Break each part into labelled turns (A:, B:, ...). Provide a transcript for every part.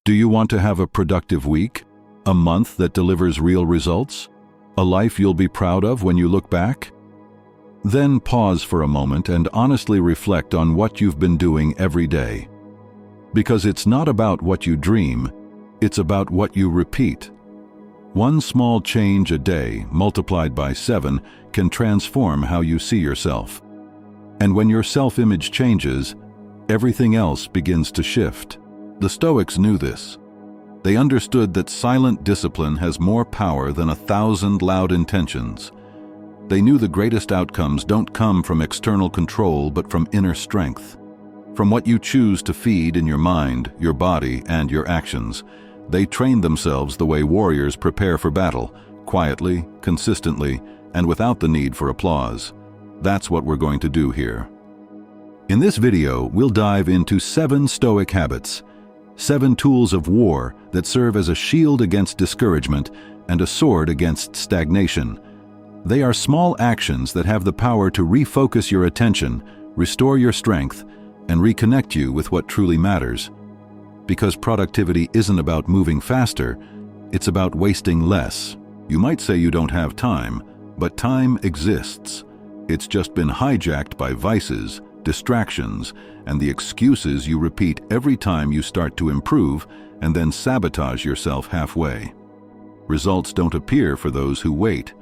A: Do you want to have a productive week? A month that delivers real results? A life you'll be proud of when you look back? Then pause for a moment and honestly reflect on what you've been doing every day. Because it's not about what you dream, it's about what you repeat. One small change a day, multiplied by 7, can transform how you see yourself. And when your self-image changes, everything else begins to shift. The Stoics knew this. They understood that silent discipline has more power than 1,000 loud intentions. They knew the greatest outcomes don't come from external control but from inner strength. From what you choose to feed in your mind, your body, and your actions. They trained themselves the way warriors prepare for battle, quietly, consistently, and without the need for applause. That's what we're going to do here. In this video, we'll dive into 7 Stoic habits, 7 tools of war that serve as a shield against discouragement and a sword against stagnation. They are small actions that have the power to refocus your attention, restore your strength, and reconnect you with what truly matters. Because productivity isn't about moving faster, it's about wasting less. You might say you don't have time, but time exists. It's just been hijacked by vices, distractions, and the excuses you repeat every time you start to improve and then sabotage yourself halfway. Results don't appear for those who wait.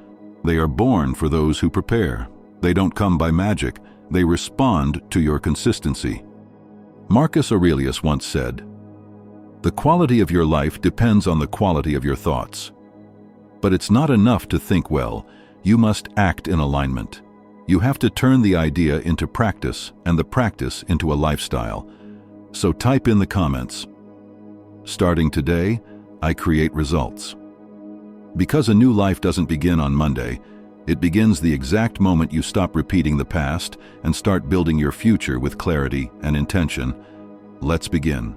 A: They are born for those who prepare. They don't come by magic. They respond to your consistency. Marcus Aurelius once said, "The quality of your life depends on the quality of your thoughts." But it's not enough to think well. You must act in alignment. You have to turn the idea into practice and the practice into a lifestyle. So type in the comments, "Starting today, I create results." Because a new life doesn't begin on Monday, it begins the exact moment you stop repeating the past and start building your future with clarity and intention. Let's begin.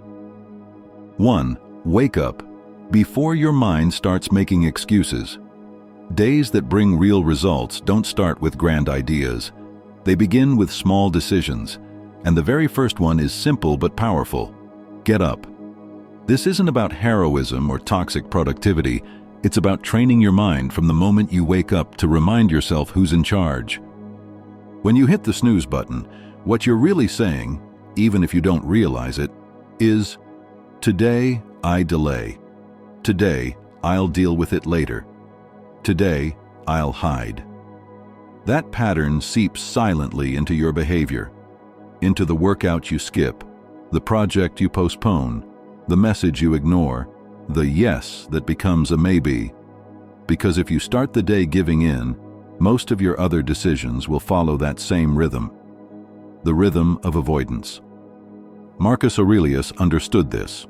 A: 1. Wake up before your mind starts making excuses. Days that bring real results don't start with grand ideas. They begin with small decisions, and the very first one is simple but powerful. Get up. This isn't about heroism or toxic productivity. It's about training your mind from the moment you wake up to remind yourself who's in charge. When you hit the snooze button, what you're really saying, even if you don't realize it, is, "Today, I delay. Today, I'll deal with it later. Today, I'll hide." That pattern seeps silently into your behavior, into the workout you skip, the project you postpone, the message you ignore, the yes that becomes a maybe. Because if you start the day giving in, most of your other decisions will follow that same rhythm, the rhythm of avoidance. Marcus Aurelius understood this.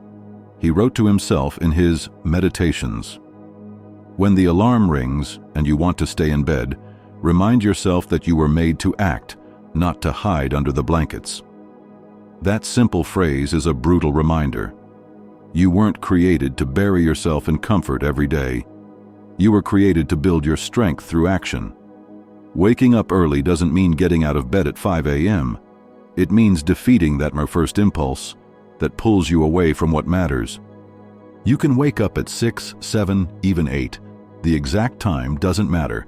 A: He wrote to himself in his Meditations, "When the alarm rings and you want to stay in bed, remind yourself that you were made to act, not to hide under the blankets." That simple phrase is a brutal reminder. You weren't created to bury yourself in comfort every day. You were created to build your strength through action. Waking up early doesn't mean getting out of bed at 5 a.m. It means defeating that first impulse that pulls you away from what matters. You can wake up at 6, 7, even 8. The exact time doesn't matter.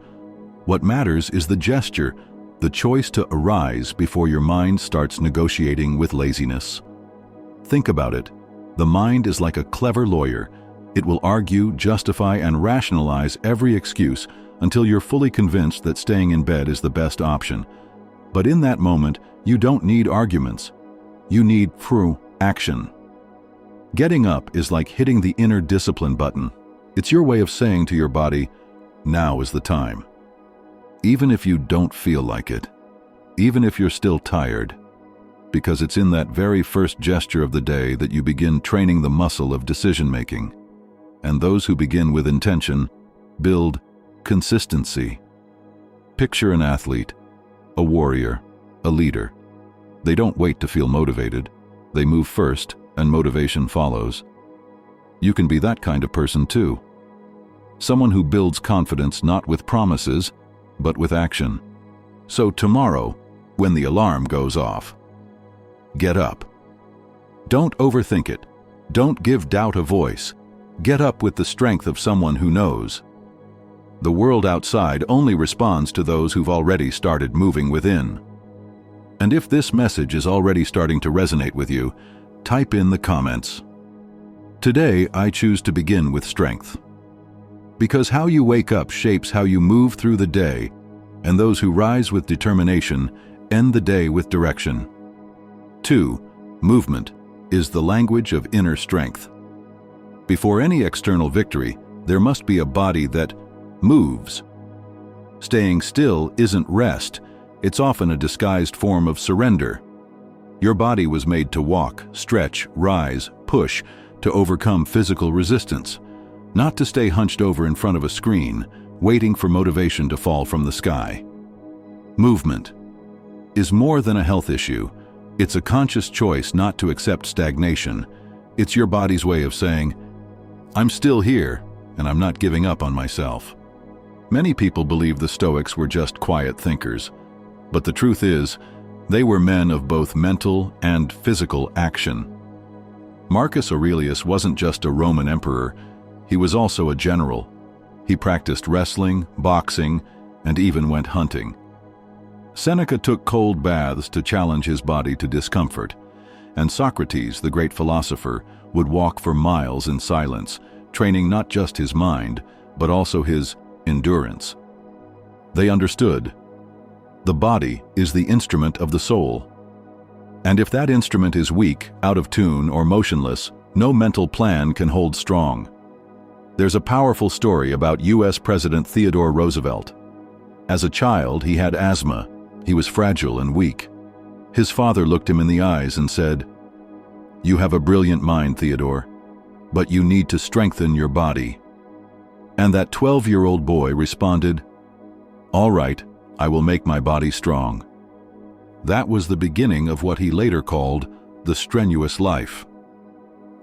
A: What matters is the gesture, the choice to arise before your mind starts negotiating with laziness. Think about it. The mind is like a clever lawyer. It will argue, justify, and rationalize every excuse until you're fully convinced that staying in bed is the best option. But in that moment, you don't need arguments. You need action. Getting up is like hitting the inner discipline button. It's your way of saying to your body, "Now is the time." Even if you don't feel like it, even if you're still tired, because it's in that very first gesture of the day that you begin training the muscle of decision-making. And those who begin with intention build consistency. Picture an athlete, a warrior, a leader. They don't wait to feel motivated. They move first, and motivation follows. You can be that kind of person too. Someone who builds confidence not with promises, but with action. So tomorrow, when the alarm goes off, get up. Don't overthink it. Don't give doubt a voice. Get up with the strength of someone who knows. The world outside only responds to those who've already started moving within. And if this message is already starting to resonate with you, type in the comments. Today, I choose to begin with strength. Because how you wake up shapes how you move through the day, and those who rise with determination end the day with direction. 2. Movement is the language of inner strength. Before any external victory, there must be a body that moves. Staying still isn't rest, it's often a disguised form of surrender. Your body was made to walk, stretch, rise, push, to overcome physical resistance, not to stay hunched over in front of a screen, waiting for motivation to fall from the sky. Movement is more than a health issue. It's a conscious choice not to accept stagnation. It's your body's way of saying, I'm still here, and I'm not giving up on myself. Many people believe the Stoics were just quiet thinkers, but the truth is, they were men of both mental and physical action. Marcus Aurelius wasn't just a Roman emperor, he was also a general. He practiced wrestling, boxing, and even went hunting. Seneca took cold baths to challenge his body to discomfort, and Socrates, the great philosopher, would walk for miles in silence, training not just his mind, but also his endurance. They understood. The body is the instrument of the soul. And if that instrument is weak, out of tune, or motionless, no mental plan can hold strong. There's a powerful story about U.S. President Theodore Roosevelt. As a child, he had asthma. He was fragile and weak. His father looked him in the eyes and said, "You have a brilliant mind, Theodore, but you need to strengthen your body." And that 12-year-old boy responded, "All right, I will make my body strong." That was the beginning of what he later called the strenuous life.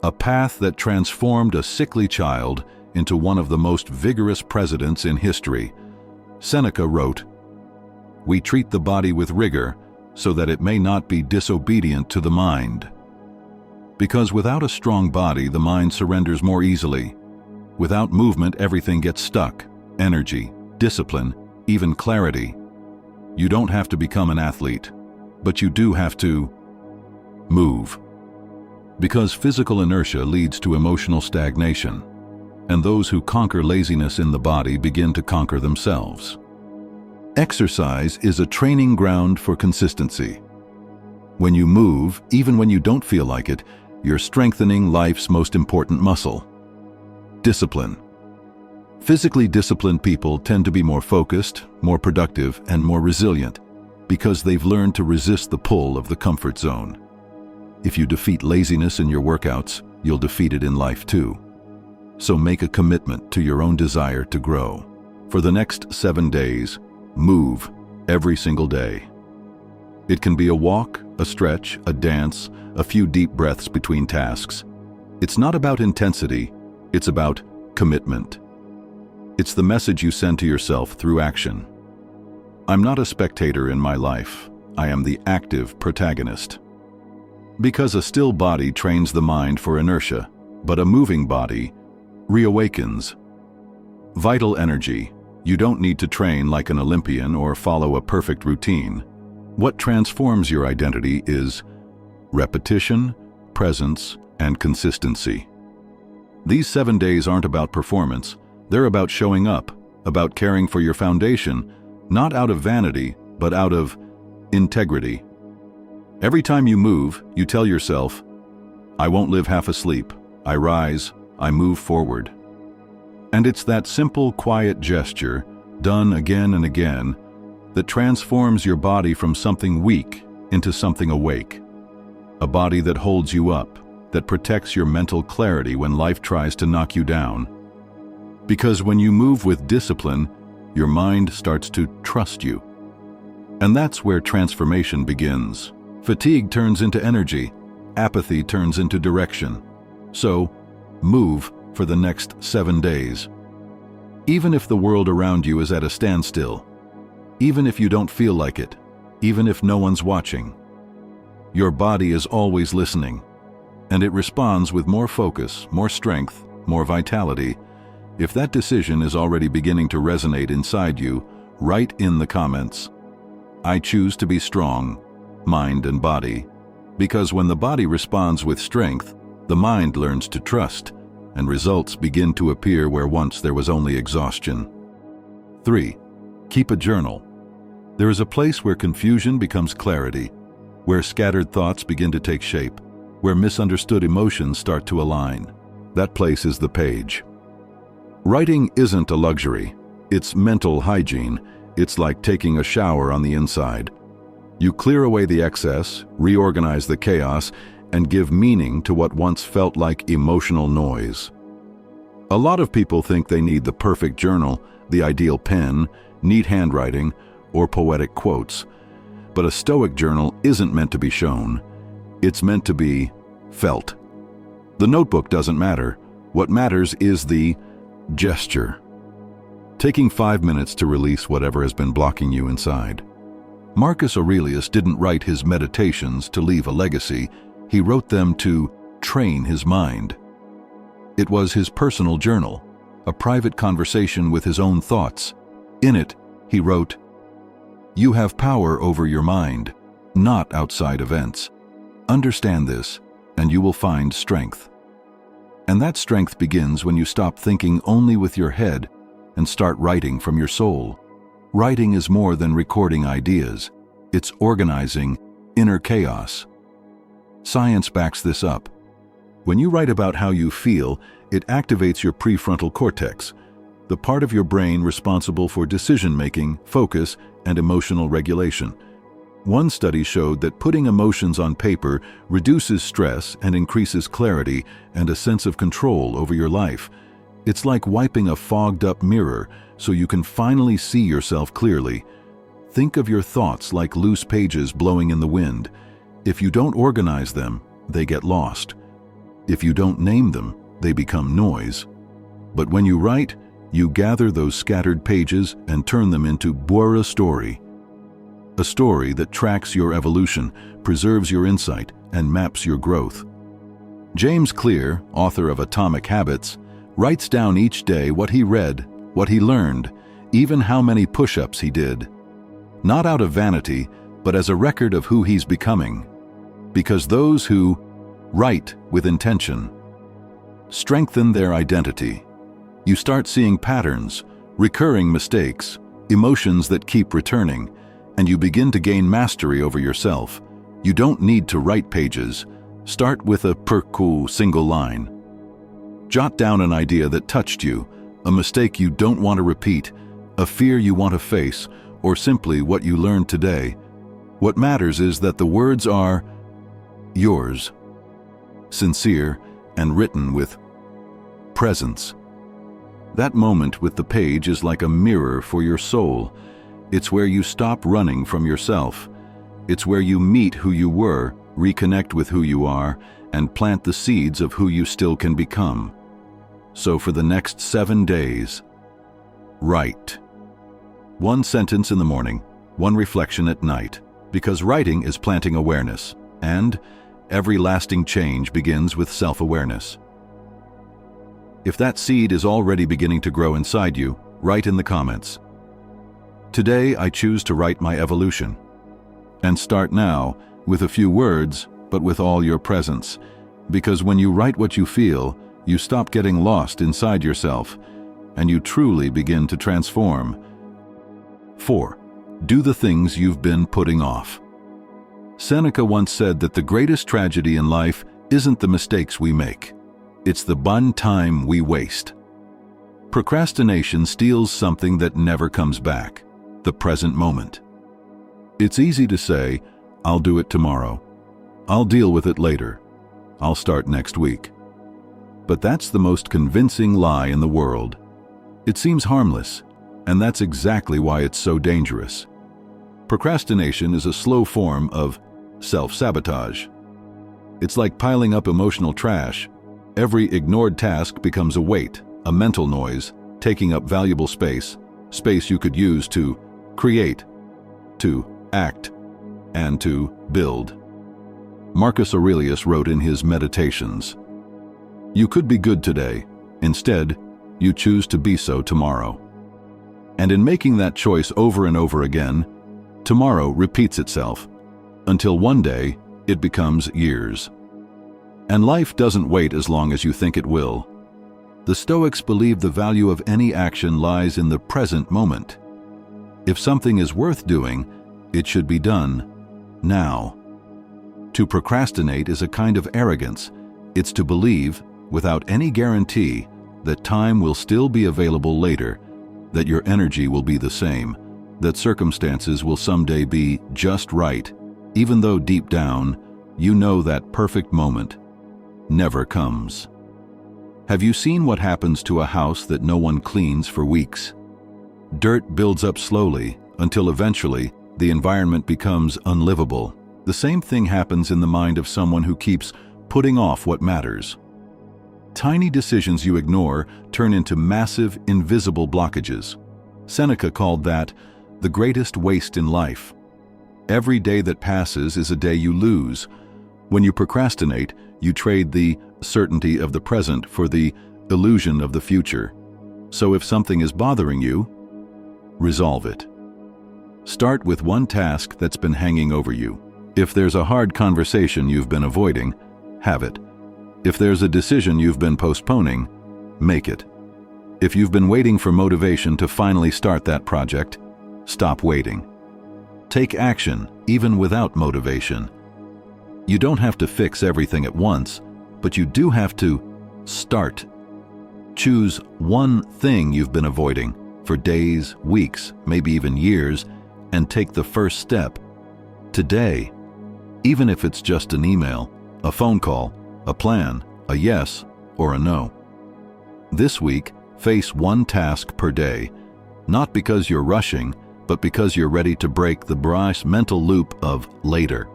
A: A path that transformed a sickly child into one of the most vigorous presidents in history. Seneca wrote, "We treat the body with rigor so that it may not be disobedient to the mind." Because without a strong body, the mind surrenders more easily. Without movement, everything gets stuck. Energy, discipline, even clarity. You don't have to become an athlete, but you do have to move. Because physical inertia leads to emotional stagnation, and those who conquer laziness in the body begin to conquer themselves. Exercise is a training ground for consistency. When you move, even when you don't feel like it, you're strengthening life's most important muscle. Discipline. Physically disciplined people tend to be more focused, more productive, and more resilient because they've learned to resist the pull of the comfort zone. If you defeat laziness in your workouts, you'll defeat it in life too. So make a commitment to your own desire to grow. For the next 7 days, move every single day. It can be a walk, a stretch, a dance, a few deep breaths between tasks. It's not about intensity, it's about commitment. It's the message you send to yourself through action. I'm not a spectator in my life, I am the active protagonist. Because a still body trains the mind for inertia, but a moving body reawakens. Vital energy. You don't need to train like an Olympian or follow a perfect routine. What transforms your identity is repetition, presence, and consistency. These 7 days aren't about performance, they're about showing up, about caring for your foundation, not out of vanity, but out of integrity. Every time you move, you tell yourself, I won't live half asleep. I rise, I move forward. And it's that simple, quiet gesture, done again and again, that transforms your body from something weak into something awake. A body that holds you up, that protects your mental clarity when life tries to knock you down. Because when you move with discipline, your mind starts to trust you. And that's where transformation begins. Fatigue turns into energy, apathy turns into direction. So, move for the next 7 days. Even if the world around you is at a standstill, even if you don't feel like it, even if no one's watching, your body is always listening. and it responds with more focus, more strength, more vitality. If that decision is already beginning to resonate inside you, write in the comments, "I choose to be strong, mind and body," because when the body responds with strength, the mind learns to trust, and results begin to appear where once there was only exhaustion. 3. Keep a journal. There is a place where confusion becomes clarity, where scattered thoughts begin to take shape, where misunderstood emotions start to align. That place is the page. Writing isn't a luxury. It's mental hygiene. It's like taking a shower on the inside. You clear away the excess, reorganize the chaos, and give meaning to what once felt like emotional noise. A lot of people think they need the perfect journal, the ideal pen, neat handwriting, or poetic quotes. But a Stoic journal isn't meant to be shown. It's meant to be felt. The notebook doesn't matter. What matters is the gesture. Taking 5 minutes to release whatever has been blocking you inside. Marcus Aurelius didn't write his meditations to leave a legacy. He wrote them to train his mind. It was his personal journal, a private conversation with his own thoughts. In it, he wrote, "You have power over your mind, not outside events. Understand this, and you will find strength." And that strength begins when you stop thinking only with your head and start writing from your soul. Writing is more than recording ideas. It's organizing inner chaos. Science backs this up. When you write about how you feel, it activates your prefrontal cortex, the part of your brain responsible for decision-making, focus, and emotional regulation. One study showed that putting emotions on paper reduces stress and increases clarity and a sense of control over your life. It's like wiping a fogged-up mirror so you can finally see yourself clearly. Think of your thoughts like loose pages blowing in the wind. If you don't organize them, they get lost. If you don't name them, they become noise. But when you write, you gather those scattered pages and turn them into a story. A story that tracks your evolution, preserves your insight, and maps your growth. James Clear, author of Atomic Habits, writes down each day what he read, what he learned, even how many push-ups he did. Not out of vanity, but as a record of who he's becoming. Because those who write with intention strengthen their identity. You start seeing patterns, recurring mistakes, emotions that keep returning, and you begin to gain mastery over yourself. You don't need to write pages. Start with a single line. Jot down an idea that touched you, a mistake you don't want to repeat, a fear you want to face, or simply what you learned today. What matters is that the words are yours, sincere, and written with presence. That moment with the page is like a mirror for your soul. It's where you stop running from yourself. It's where you meet who you were, reconnect with who you are, and plant the seeds of who you still can become. So for the next 7 days, write. 1 sentence in the morning, 1 reflection at night, because writing is planting awareness, and every lasting change begins with self-awareness. If that seed is already beginning to grow inside you, write in the comments, "Today I choose to write my evolution." And start now, with a few words, but with all your presence. Because when you write what you feel, you stop getting lost inside yourself, and you truly begin to transform. 4. Do the things you've been putting off. Seneca once said that the greatest tragedy in life isn't the mistakes we make. It's the time we waste. Procrastination steals something that never comes back, the present moment. It's easy to say, "I'll do it tomorrow. I'll deal with it later. I'll start next week." But that's the most convincing lie in the world. It seems harmless, and that's exactly why it's so dangerous. Procrastination is a slow form of self-sabotage. It's like piling up emotional trash. Every ignored task becomes a weight, a mental noise, taking up valuable space you could use to create, to act, and to build. Marcus Aurelius wrote in his Meditations, "You could be good today. Instead, you choose to be so tomorrow." And in making that choice over and over again, tomorrow repeats itself, until one day it becomes years. And life doesn't wait as long as you think it will. The Stoics believe the value of any action lies in the present moment. If something is worth doing, it should be done now. To procrastinate is a kind of arrogance. It's to believe, without any guarantee, that time will still be available later, that your energy will be the same, that circumstances will someday be just right, even though deep down, you know that perfect moment never comes. Have you seen what happens to a house that no one cleans for weeks? Dirt builds up slowly until eventually the environment becomes unlivable. The same thing happens in the mind of someone who keeps putting off what matters. Tiny decisions you ignore turn into massive, invisible blockages. Seneca called that the greatest waste in life. Every day that passes is a day you lose. When you procrastinate, you trade the certainty of the present for the illusion of the future. So if something is bothering you, resolve it. Start with one task that's been hanging over you. If there's a hard conversation you've been avoiding, have it. If there's a decision you've been postponing, make it. If you've been waiting for motivation to finally start that project, stop waiting. Take action, even without motivation. You don't have to fix everything at once, but you do have to start. Choose one thing you've been avoiding for days, weeks, maybe even years, and take the first step today. Even if it's just an email, a phone call, a plan, a yes or a no. This week, face one task per day, not because you're rushing, but because you're ready to break the brash mental loop of later.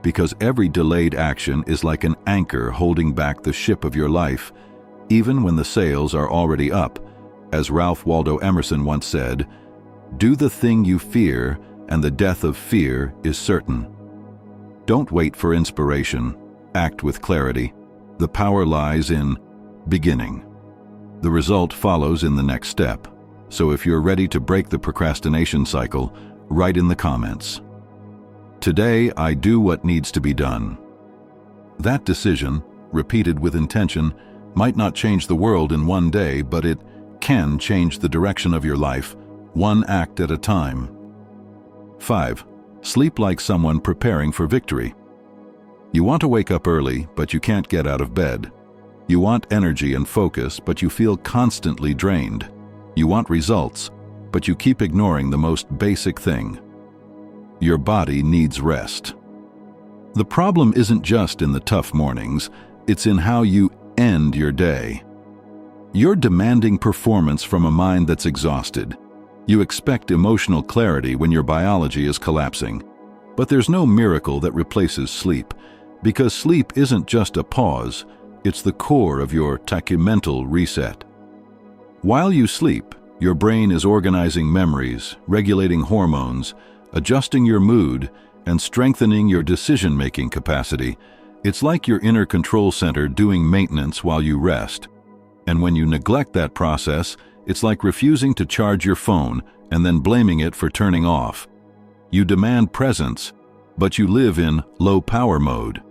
A: Because every delayed action is like an anchor holding back the ship of your life, even when the sails are already up. As Ralph Waldo Emerson once said, "Do the thing you fear, and the death of fear is certain." Don't wait for inspiration. Act with clarity. The power lies in beginning. The result follows in the next step. So if you're ready to break the procrastination cycle, write in the comments, "Today I do what needs to be done." That decision, repeated with intention, might not change the world in one day, but it can change the direction of your life, one act at a time. 5. Sleep like someone preparing for victory. You want to wake up early, but you can't get out of bed. You want energy and focus, but you feel constantly drained. You want results, but you keep ignoring the most basic thing. Your body needs rest. The problem isn't just in the tough mornings, it's in how you end your day. You're demanding performance from a mind that's exhausted. You expect emotional clarity when your biology is collapsing. But there's no miracle that replaces sleep, because sleep isn't just a pause, it's the core of your tachymental reset. While you sleep, your brain is organizing memories, regulating hormones, adjusting your mood, and strengthening your decision-making capacity. It's like your inner control center doing maintenance while you rest. And when you neglect that process, it's like refusing to charge your phone and then blaming it for turning off. You demand presence, but you live in low-power mode.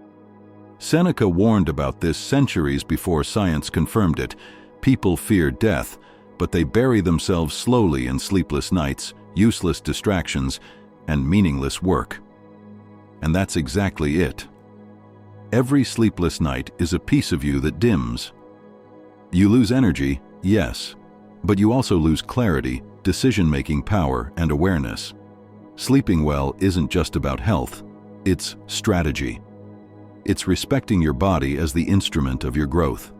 A: Seneca warned about this centuries before science confirmed it. People fear death, but they bury themselves slowly in sleepless nights, useless distractions, and meaningless work. And that's exactly it. Every sleepless night is a piece of you that dims. You lose energy, yes, but you also lose clarity, decision-making power, and awareness. Sleeping well isn't just about health, it's strategy. It's respecting your body as the instrument of your growth.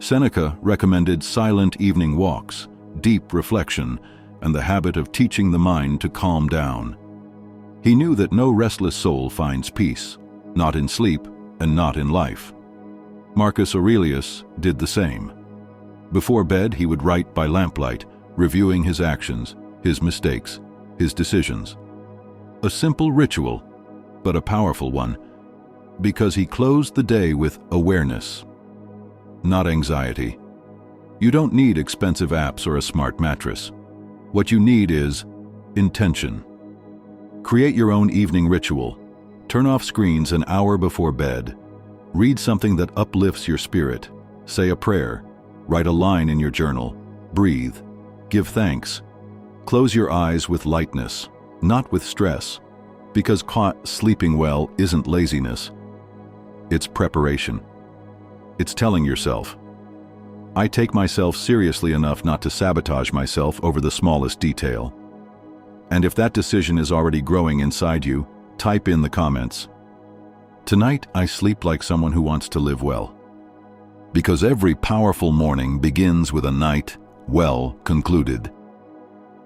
A: Seneca recommended silent evening walks, deep reflection, and the habit of teaching the mind to calm down. He knew that no restless soul finds peace, not in sleep and not in life. Marcus Aurelius did the same. Before bed, he would write by lamplight, reviewing his actions, his mistakes, his decisions. A simple ritual, but a powerful one. Because he closed the day with awareness, not anxiety. You don't need expensive apps or a smart mattress. What you need is intention. Create your own evening ritual. Turn off screens an hour before bed. Read something that uplifts your spirit. Say a prayer. Write a line in your journal. Breathe. Give thanks. Close your eyes with lightness, not with stress, because sleeping well isn't laziness. It's preparation. It's telling yourself, I take myself seriously enough not to sabotage myself over the smallest detail. And if that decision is already growing inside you, type in the comments, tonight I sleep like someone who wants to live well. Because every powerful morning begins with a night well concluded.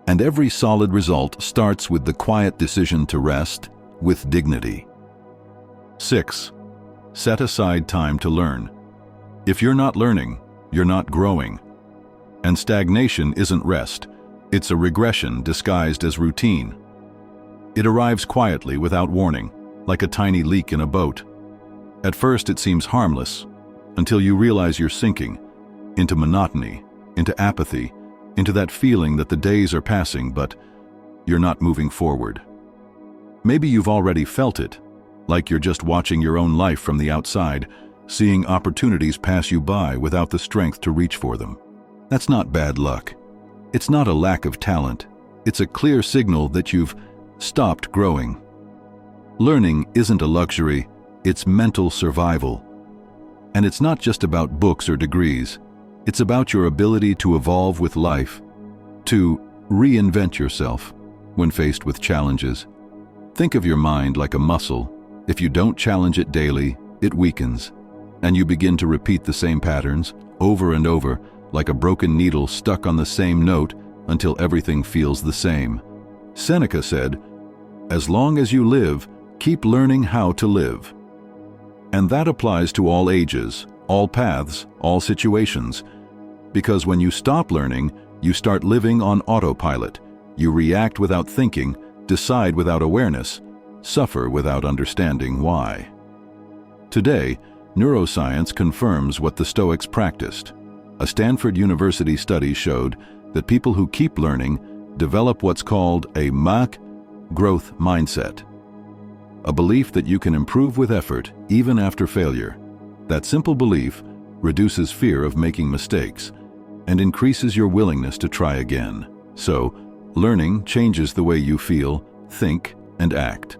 A: And every solid result starts with the quiet decision to rest with dignity. 6. Set aside time to learn. If you're not learning, you're not growing. And stagnation isn't rest, it's a regression disguised as routine. It arrives quietly without warning, like a tiny leak in a boat. At first it seems harmless, until you realize you're sinking into monotony, into apathy, into that feeling that the days are passing but you're not moving forward. Maybe you've already felt it, like you're just watching your own life from the outside, seeing opportunities pass you by without the strength to reach for them. That's not bad luck. It's not a lack of talent. It's a clear signal that you've stopped growing. Learning isn't a luxury, it's mental survival. And it's not just about books or degrees. It's about your ability to evolve with life, to reinvent yourself when faced with challenges. Think of your mind like a muscle. If you don't challenge it daily, it weakens, and you begin to repeat the same patterns over and over, like a broken needle stuck on the same note until everything feels the same. Seneca said, "As long as you live, keep learning how to live." And that applies to all ages, all paths, all situations. Because when you stop learning, you start living on autopilot. You react without thinking, decide without awareness, suffer without understanding why. Today, neuroscience confirms what the Stoics practiced. A Stanford University study showed that people who keep learning develop what's called a growth mindset. A belief that you can improve with effort even after failure. That simple belief reduces fear of making mistakes and increases your willingness to try again. So, learning changes the way you feel, think, and act.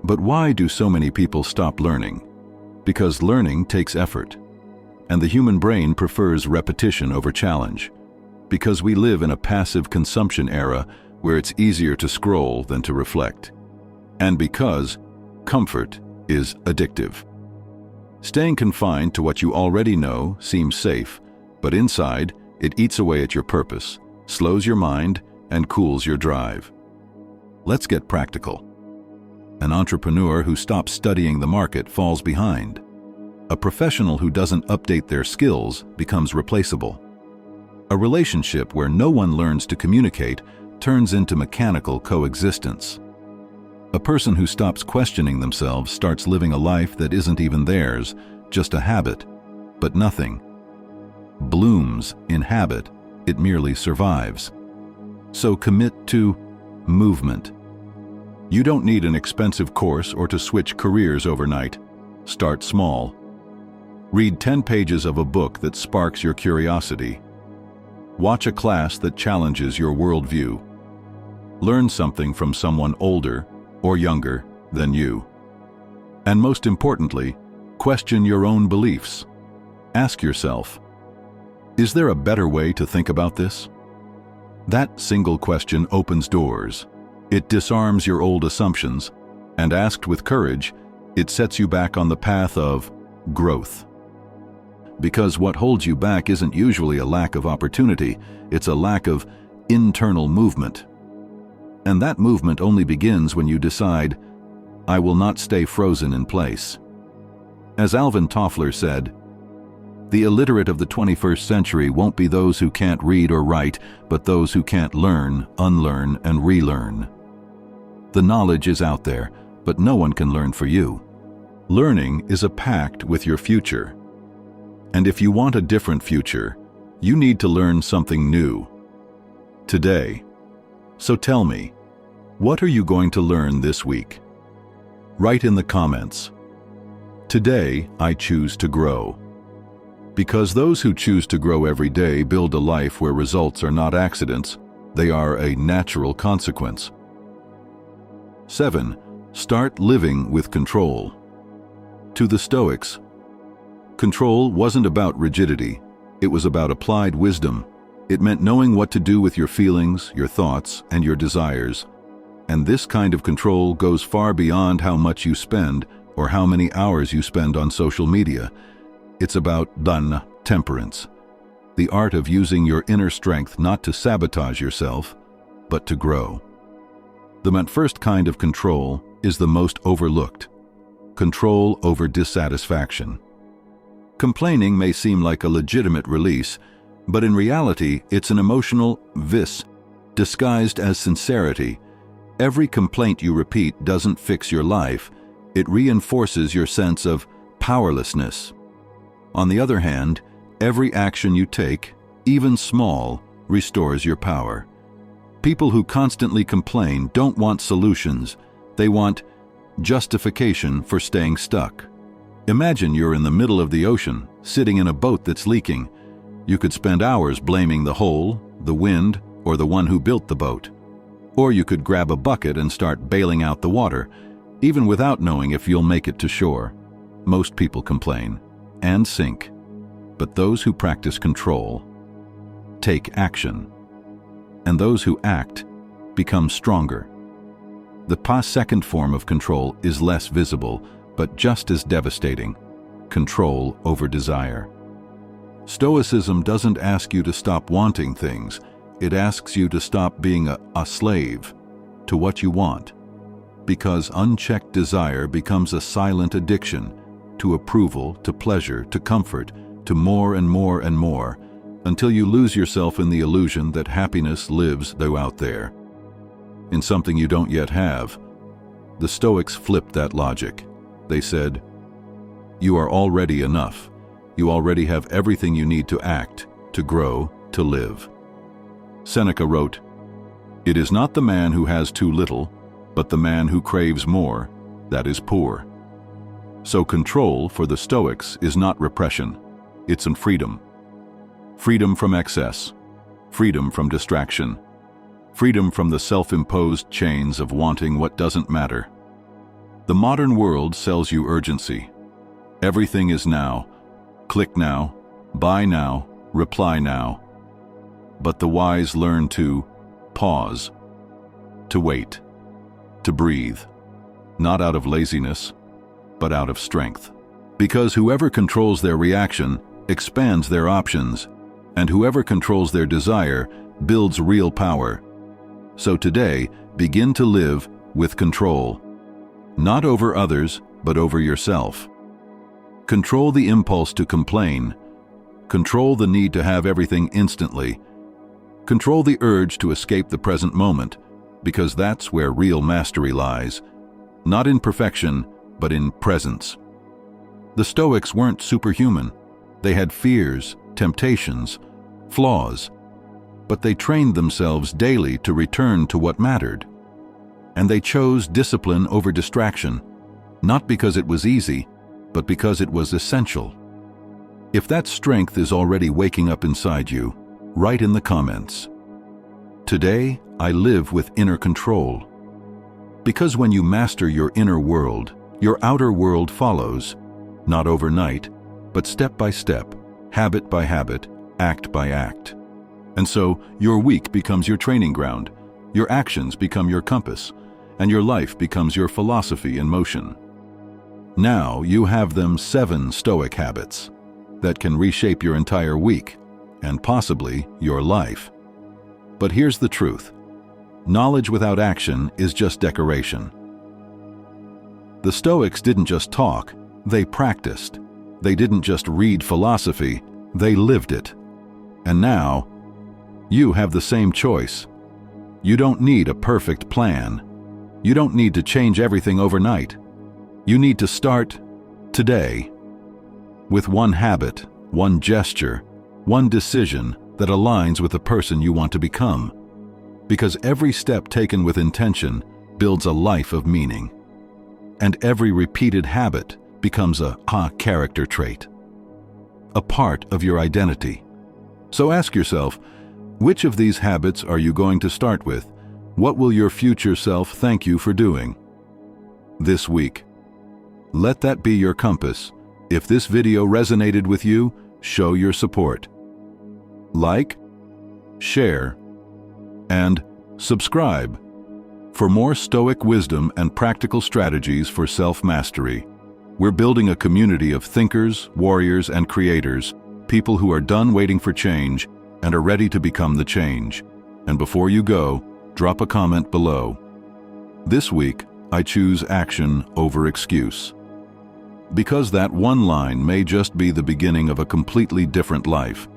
A: But why do so many people stop learning? Because learning takes effort, and the human brain prefers repetition over challenge. Because we live in a passive consumption era where it's easier to scroll than to reflect. And because comfort is addictive. Staying confined to what you already know seems safe, but inside, it eats away at your purpose, slows your mind, and cools your drive. Let's get practical. An entrepreneur who stops studying the market falls behind. A professional who doesn't update their skills becomes replaceable. A relationship where no one learns to communicate turns into mechanical coexistence. A person who stops questioning themselves starts living a life that isn't even theirs, just a habit, but nothing blooms in habit, it merely survives. So commit to movement. You don't need an expensive course or to switch careers overnight. Start small. Read 10 pages of a book that sparks your curiosity. Watch a class that challenges your worldview. Learn something from someone older or younger than you. And most importantly, question your own beliefs. Ask yourself, is there a better way to think about this? That single question opens doors. It disarms your old assumptions, and asked with courage, it sets you back on the path of growth. Because what holds you back isn't usually a lack of opportunity, it's a lack of internal movement. And that movement only begins when you decide, I will not stay frozen in place. As Alvin Toffler said, the illiterate of the 21st century won't be those who can't read or write, but those who can't learn, unlearn, and relearn. The knowledge is out there, but no one can learn for you. Learning is a pact with your future. And if you want a different future, you need to learn something new today. So tell me, what are you going to learn this week? Write in the comments. Today, I choose to grow. Because those who choose to grow every day build a life where results are not accidents, they are a natural consequence. 7. Start living with control. To the Stoics, control wasn't about rigidity, it was about applied wisdom. It meant knowing what to do with your feelings, your thoughts, and your desires. And this kind of control goes far beyond how much you spend or how many hours you spend on social media. It's about temperance, the art of using your inner strength not to sabotage yourself, but to grow. The first kind of control is the most overlooked. Control over dissatisfaction. Complaining may seem like a legitimate release, but in reality, it's an emotional vice disguised as sincerity. Every complaint you repeat doesn't fix your life, it reinforces your sense of powerlessness. On the other hand, every action you take, even small, restores your power. People who constantly complain don't want solutions, they want justification for staying stuck. Imagine you're in the middle of the ocean, sitting in a boat that's leaking. You could spend hours blaming the hole, the wind, or the one who built the boat. Or you could grab a bucket and start bailing out the water, even without knowing if you'll make it to shore. Most people complain and sink, but those who practice control take action, and those who act become stronger. The second form of control is less visible, but just as devastating: control over desire. Stoicism doesn't ask you to stop wanting things, it asks you to stop being a slave to what you want, because unchecked desire becomes a silent addiction to approval, to pleasure, to comfort, to more and more and more, until you lose yourself in the illusion that happiness lives out there, in something you don't yet have. The Stoics flipped that logic. They said, "You are already enough. You already have everything you need to act, to grow, to live." Seneca wrote, "It is not the man who has too little, but the man who craves more, that is poor." So control for the Stoics is not repression, it's in freedom. Freedom from excess, freedom from distraction, freedom from the self-imposed chains of wanting what doesn't matter. The modern world sells you urgency. Everything is now. Click now, buy now, reply now. But the wise learn to pause, to wait, to breathe, not out of laziness, but out of strength. Because whoever controls their reaction expands their options, and whoever controls their desire builds real power. So today, begin to live with control. Not over others, but over yourself. Control the impulse to complain. Control the need to have everything instantly. Control the urge to escape the present moment, because that's where real mastery lies. Not in perfection, but in presence. The Stoics weren't superhuman. They had fears, temptations, flaws, but they trained themselves daily to return to what mattered. And they chose discipline over distraction, not because it was easy, but because it was essential. If that strength is already waking up inside you, write in the comments, "Today, I live with inner control." Because when you master your inner world, your outer world follows, not overnight, but step by step, habit by habit, act by act. And so, your week becomes your training ground, your actions become your compass, and your life becomes your philosophy in motion. Now you have them 7 Stoic habits that can reshape your entire week, and possibly your life. But here's the truth. Knowledge without action is just decoration. The Stoics didn't just talk, they practiced. They didn't just read philosophy, they lived it. And now, you have the same choice. You don't need a perfect plan. You don't need to change everything overnight. You need to start Today, with one habit, one gesture, one decision that aligns with the person you want to become. Because every step taken with intention builds a life of meaning. And every repeated habit becomes a character trait, a part of your identity. So ask yourself, which of these habits are you going to start with? What will your future self thank you for doing? This week, let that be your compass. If this video resonated with you, show your support. Like, share, and subscribe for more Stoic wisdom and practical strategies for self-mastery. We're building a community of thinkers, warriors, and creators, people who are done waiting for change and are ready to become the change. And before you go, drop a comment below. This week, I choose action over excuse. Because that one line may just be the beginning of a completely different life.